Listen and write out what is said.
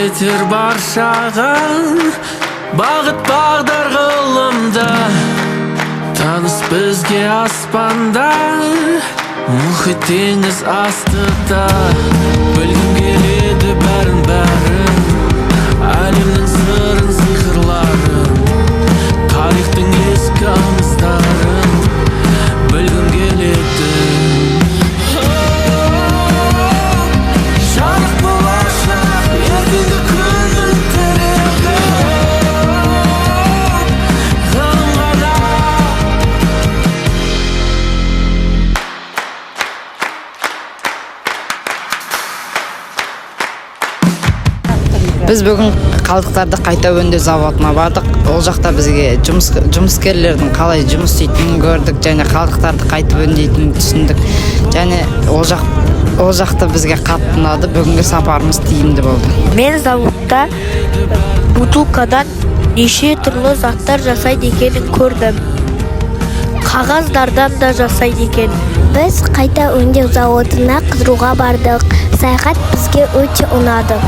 жетер баршаға, бағыт бағдар ғылымда. Таныс бізге аспанда, мұхит теңіз астыда. Білгім келеді бәрін, әлемнің сырын, сиқырларын, тарихтың ескі аңыздарын білгім келеді. Жарық болашақ, ертеңгі күннің тірегі, ғылымға да. Біз бүгін қалдықтарды қайта өңдеу заводына бардық. Ол жақта бізге жұмыскерлердің қалай жұмыс істейтінін көрдік, және қалдықтарды қайта өңдейтінін түсіндік. Және ол жақта бізге қатты ұнады. Бүгінгі сапарымыз тиімді болды. Мен заводта бутылкадан неше түрлі заттар жасайды екенін көрдім. Қағаздардан да жасайды екен. Біз қайта өңдеу заводына қыдыруға бардық. Саяхат бізге өте ұнады.